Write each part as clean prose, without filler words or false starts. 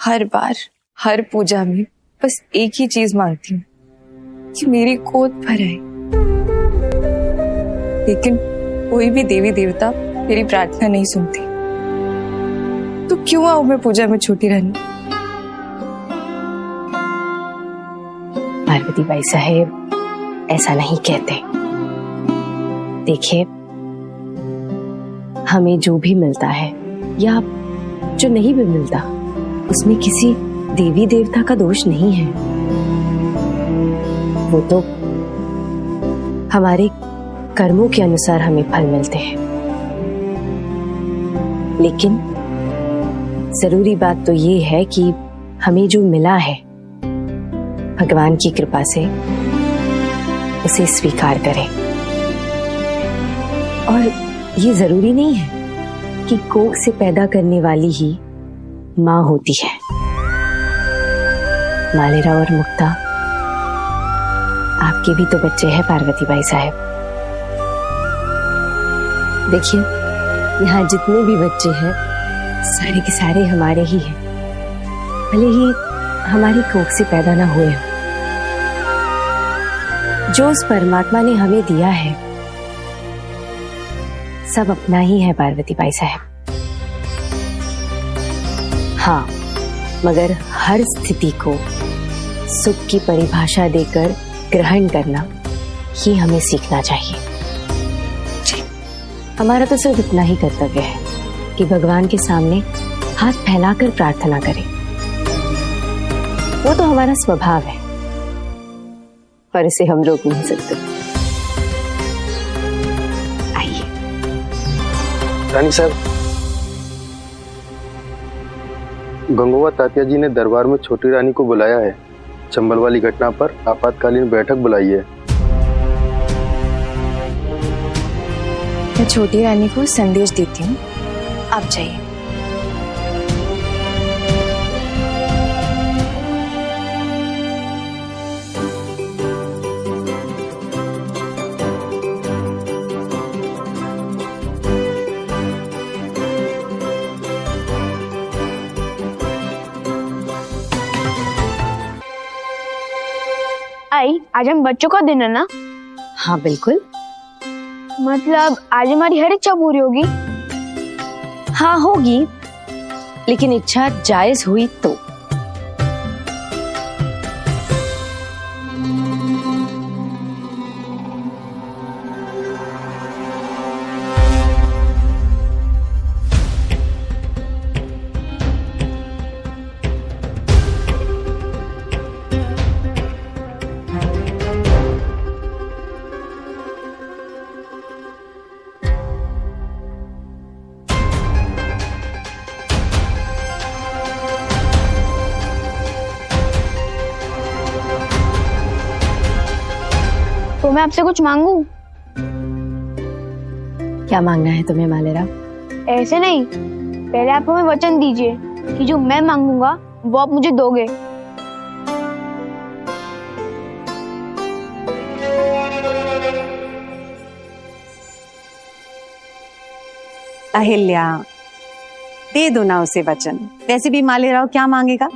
हर बार हर पूजा में बस एक ही चीज मांगती हूँ कि मेरी गोद भर आए, लेकिन कोई भी देवी देवता मेरी प्रार्थना नहीं सुनती। तो क्यों आऊं मैं पूजा में छोटी रानी? पार्वती बाई साहेब, ऐसा नहीं कहते। देखिए, हमें जो भी मिलता है या जो नहीं भी मिलता, उसमें किसी देवी देवता का दोष नहीं है। वो तो हमारे कर्मों के अनुसार हमें फल मिलते हैं। लेकिन जरूरी बात तो ये है कि हमें जो मिला है भगवान की कृपा से उसे स्वीकार करें। और ये जरूरी नहीं है कि कोख से पैदा करने वाली ही माँ होती है। मालेरा और मुक्ता, आपके भी तो बच्चे हैं पार्वती बाई साहब। देखिए, यहाँ जितने भी बच्चे हैं सारे के सारे हमारे ही हैं, भले ही हमारी कोख से पैदा ना हुए हों। जो उस परमात्मा ने हमें दिया है सब अपना ही है पार्वती बाई साहब। हाँ, मगर हर स्थिति को सुख की परिभाषा देकर ग्रहण करना ही हमें सीखना चाहिए। हमारा तो सिर्फ इतना ही कर्तव्य है कि भगवान के सामने हाथ फैलाकर प्रार्थना करें। वो तो हमारा स्वभाव है, पर इसे हम रोक नहीं सकते। आइए रानी साहब, गंगोबा तात्या जी ने दरबार में छोटी रानी को बुलाया है। चंबल वाली घटना पर आपातकालीन बैठक बुलाई है। मैं छोटी रानी को संदेश देती हूँ, आप जाइए। आई, आज हम बच्चों का दिन है ना? हाँ बिल्कुल। मतलब आज हमारी हर इच्छा पूरी होगी? हाँ होगी, लेकिन इच्छा जायज हुई तो। तो मैं आपसे कुछ मांगू? क्या मांगना है तुम्हें मालेरा? ऐसे नहीं, पहले आप हमें वचन दीजिए कि जो मैं मांगूंगा वो आप मुझे दोगे। अहिल्या, दे दो ना उसे वचन। वैसे भी मालेराव क्या मांगेगा?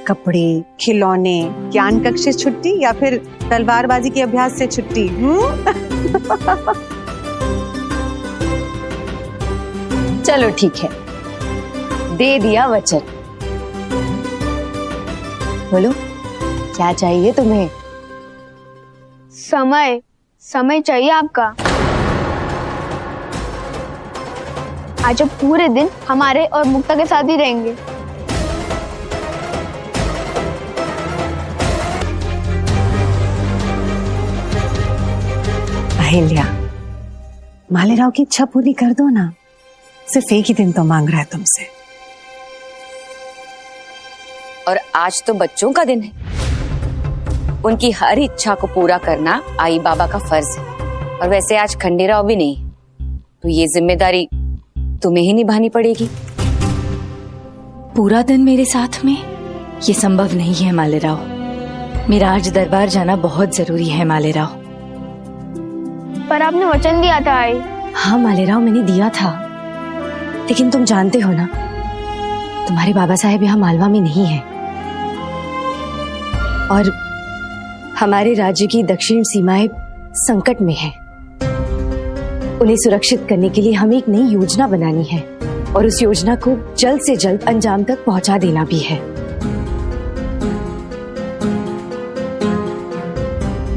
कपड़े, खिलौने, ज्ञान कक्ष से छुट्टी या फिर तलवारबाजी के अभ्यास से छुट्टी? चलो ठीक है, दे दिया वचन। बोलो, क्या चाहिए तुम्हें? समय, समय चाहिए आपका। आज आप पूरे दिन हमारे और मुक्ता के साथ ही रहेंगे। अहिल्या, मालेराव की इच्छा पूरी कर दो ना। सिर्फ एक ही दिन तो मांग रहा है तुमसे। और आज तो बच्चों का दिन है, उनकी हर इच्छा को पूरा करना आई बाबा का फर्ज है। और वैसे आज खंडेराव भी नहीं, तो ये जिम्मेदारी तुम्हें ही निभानी पड़ेगी। पूरा दिन मेरे साथ में ये संभव नहीं है मालेराव। मेरा आज दरबार जाना बहुत जरूरी है मालेराव। पर आपने वचन दिया था आई। हाँ मालेराव, मैंने दिया था, लेकिन तुम जानते हो ना, तुम्हारे बाबा साहेब यहाँ मालवा में नहीं है और हमारे राज्य की दक्षिण सीमाएं संकट में हैं। उन्हें सुरक्षित करने के लिए हमें एक नई योजना बनानी है और उस योजना को जल्द से जल्द अंजाम तक पहुंचा देना भी है।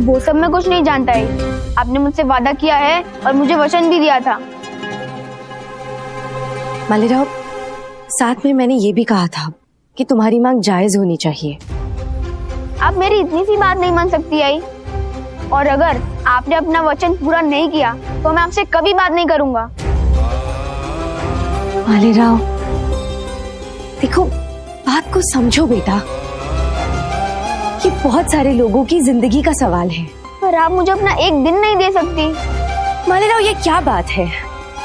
वो सब मैं कुछ नहीं जानता है। आपने मुझसे वादा किया है और मुझे वचन भी दिया था। मालेराव, साथ में मैंने ये भी कहा था कि तुम्हारी मांग जायज होनी चाहिए। आप मेरी इतनी सी बात नहीं मान सकती आई। और अगर आपने अपना वचन पूरा नहीं किया तो मैं आपसे कभी बात नहीं करूंगा। मालेराव, देखो, बात को समझो बेटा। ये बहुत सारे लोगों की जिंदगी का सवाल है। पर आप मुझे अपना एक दिन नहीं दे सकती। मालेराव, ये क्या बात है?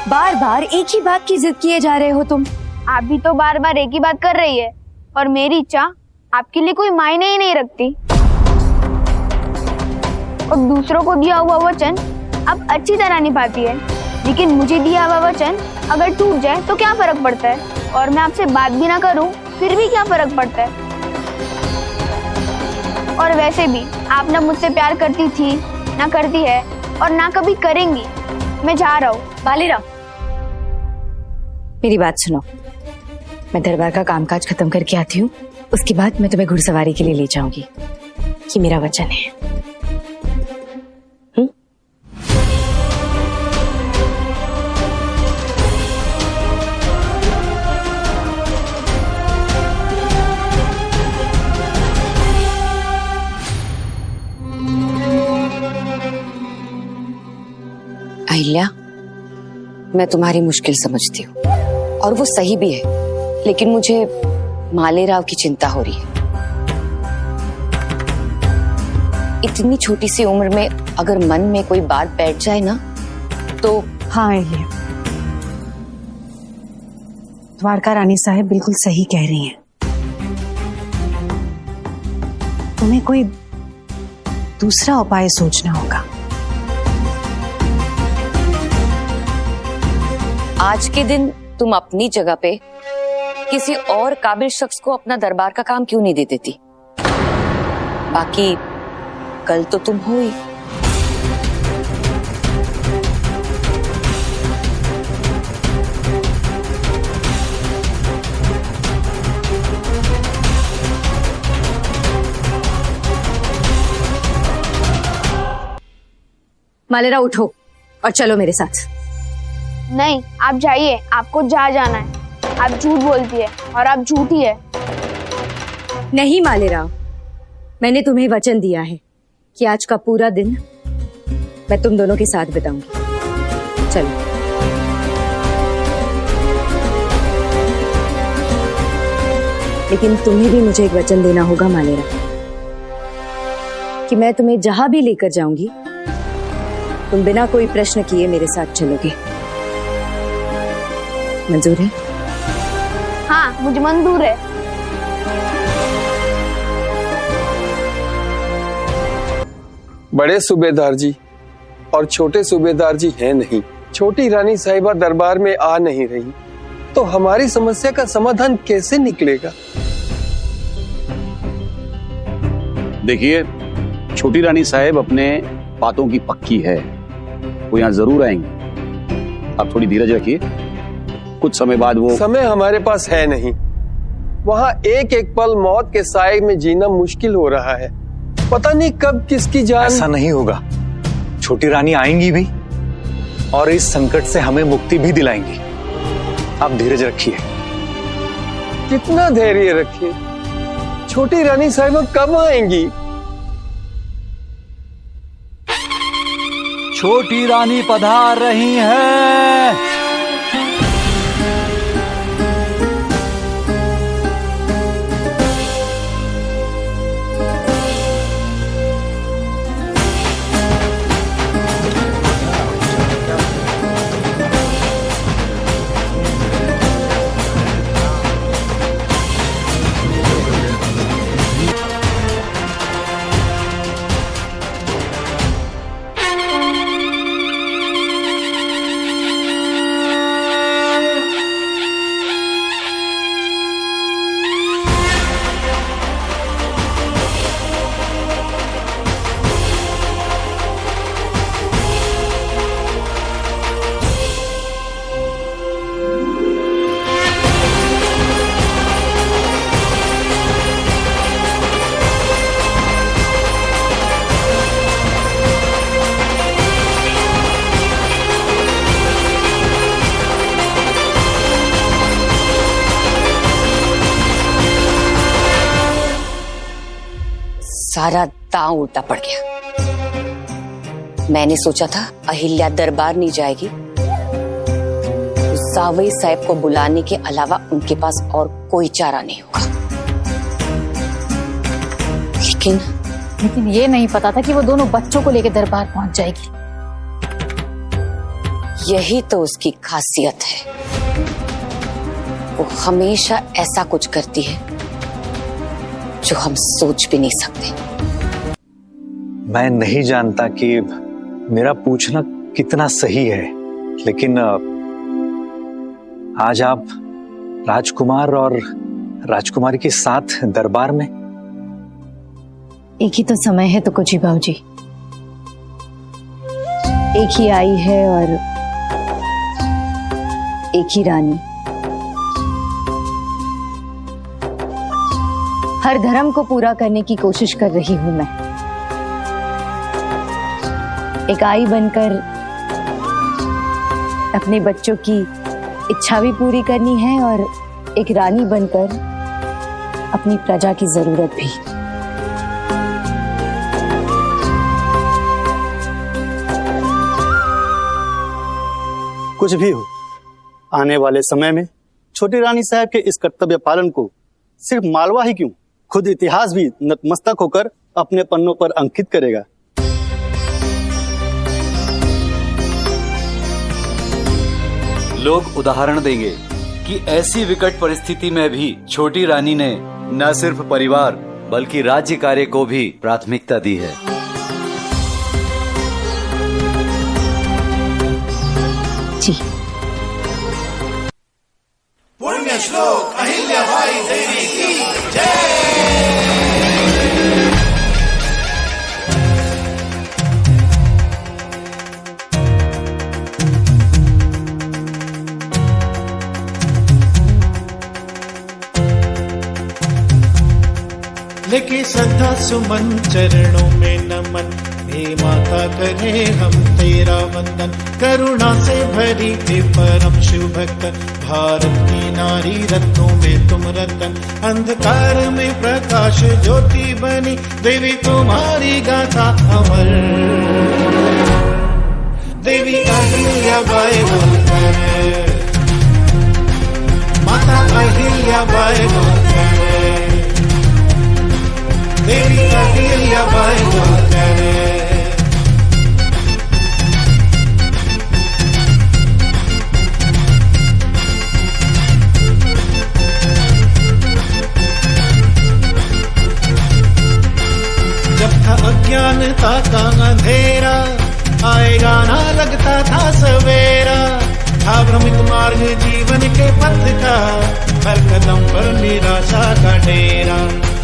बार बार एक ही बात की जिद किए जा रहे हो तुम। आप भी तो बार बार एक ही बात कर रही है और मेरी इच्छा आपके लिए कोई मायने ही नहीं रखती। और दूसरों को दिया हुआ वचन आप अच्छी तरह निभाती है, लेकिन मुझे दिया हुआ वचन अगर टूट जाए तो क्या फर्क पड़ता है? और मैं आपसे बात भी ना करूं फिर भी क्या फर्क पड़ता है? और वैसे भी आप ना मुझसे प्यार करती थी, ना करती है और ना कभी करेंगी। मैं जा रहा हूँ। मालेराव, मेरी बात सुनो। मैं दरबार का कामकाज खत्म करके आती हूँ, उसके बाद मैं तुम्हें घुड़सवारी के लिए ले जाऊंगी। ये मेरा वचन है। अहिल्या, मैं तुम्हारी मुश्किल समझती हूँ और वो सही भी है, लेकिन मुझे मालेराव की चिंता हो रही है। इतनी छोटी सी उम्र में अगर मन में कोई बात बैठ जाए ना तो। हाँ अहिल्या, द्वारका रानी साहब बिल्कुल सही कह रही हैं। तुम्हें कोई दूसरा उपाय सोचना होगा। आज के दिन तुम अपनी जगह पे किसी और काबिल शख्स को अपना दरबार का काम क्यों नहीं दे देती? बाकी कल तो तुम हो ही। मालेराव, उठो और चलो मेरे साथ। नहीं, आप जाइए। आपको जहाँ जाना है। आप झूठ बोलती है और आप झूठी है। नहीं मालेराव, मैंने तुम्हें वचन दिया है कि आज का पूरा दिन मैं तुम दोनों के साथ बिताऊंगी। चलो। लेकिन तुम्हें भी मुझे एक वचन देना होगा मालेराव कि मैं तुम्हें जहां भी लेकर जाऊंगी तुम बिना कोई प्रश्न किए मेरे साथ चलोगे। मंजूर है? हाँ, मुझे मंजूर है। बड़े सूबेदार जी और छोटे सूबेदार जी हैं नहीं। छोटी रानी साहिबा दरबार में आ नहीं रही तो हमारी समस्या का समाधान कैसे निकलेगा? देखिए, छोटी रानी साहब अपने बातों की पक्की है, वो यहाँ जरूर आएंगे। आप थोड़ी धीरज रखिए, कुछ समय बाद वो। समय हमारे पास है नहीं। वहाँ एक एक पल मौत के साए में जीना मुश्किल हो रहा है। पता नहीं कब किसकी जान। ऐसा नहीं होगा, छोटी रानी आएंगी भी और इस संकट से हमें मुक्ति भी दिलाएंगी। आप धीरज रखिए। कितना धैर्य रखिए? छोटी रानी साहिबा कब आएंगी? छोटी रानी पधार रही हैं। सारा दांव उल्टा पड़ गया। मैंने सोचा था अहिल्या दरबार नहीं जाएगी तो सावई साहब को बुलाने के अलावा उनके पास और कोई चारा नहीं होगा, लेकिन ये नहीं पता था कि वो दोनों बच्चों को लेकर दरबार पहुंच जाएगी। यही तो उसकी खासियत है, वो हमेशा ऐसा कुछ करती है जो हम सोच भी नहीं सकते। मैं नहीं जानता कि मेरा पूछना कितना सही है, लेकिन आज आप राजकुमार और राजकुमारी के साथ दरबार में। एक ही तो समय है तो कुछ ही बाबूजी, एक ही आई है और एक ही रानी। हर धर्म को पूरा करने की कोशिश कर रही हूं मैं। एक आई बनकर अपने बच्चों की इच्छा भी पूरी करनी है और एक रानी बनकर अपनी प्रजा की जरूरत भी। कुछ भी हो, आने वाले समय में छोटी रानी साहब के इस कर्तव्य पालन को सिर्फ मालवा ही क्यों, खुद इतिहास भी नतमस्तक होकर अपने पन्नों पर अंकित करेगा। लोग उदाहरण देंगे कि ऐसी विकट परिस्थिति में भी छोटी रानी ने न सिर्फ परिवार बल्कि राज्य कार्य को भी प्राथमिकता दी है। जी। पुण्य श्लोक अहिल्याबाई देवी की जय। लेके सदा सुमन चरणों में नमन, हे माता करे हम तेरा वंदन। करुणा से भरी थे परम शिव भक्तन, भारत की नारी रत्नों में तुम रतन। अंधकार में प्रकाश ज्योति बनी, देवी तुम्हारी गाथा अमर। देवी अहिल्याबाई बोलकर, माता अहिल्याबाई बोलकर, देवी अहिल्याबाई बोलकर। जब था अज्ञानता का अंधेरा, आएगा ना लगता था सवेरा। था भ्रमित मार्ग जीवन के पथ का, हर कदम पर निराशा का डेरा।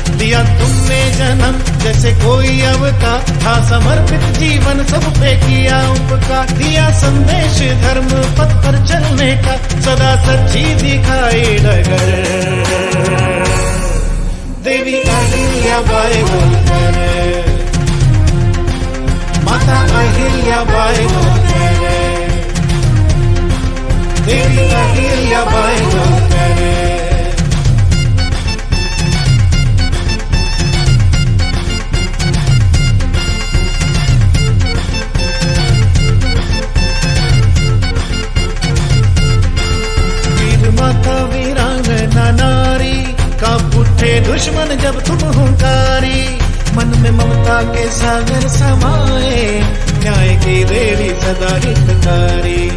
दिया तुमने जन्म जैसे कोई अवतार, था समर्पित जीवन सब पे किया उपकार। दिया संदेश धर्म पथ पर चलने का, सदा सच्ची दिखाई डगर। देवी अहिल्याबाई बोलकर, माता अहिल्याबाई बोलकर, देवी अहिल्याबाई बोलकर। माता वीरांगना नारी, कांप उठे दुश्मन जब तुम हुंकारी। मन में ममता के सागर समाए, न्याय की देवी सदा हितकारी।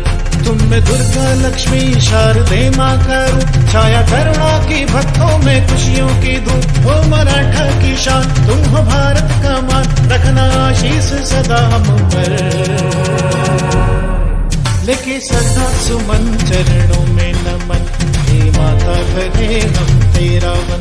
तुम में दुर्गा लक्ष्मी शारदे माँ का रूप, छाया करुणा की भक्तों में खुशियों की धूप। हो मराठा की शान, तुम हो भारत का मान, रखना आशीष सदा हम पर। लेके सदा सुमन चरणों में नमन, हे माता करे हम तेरा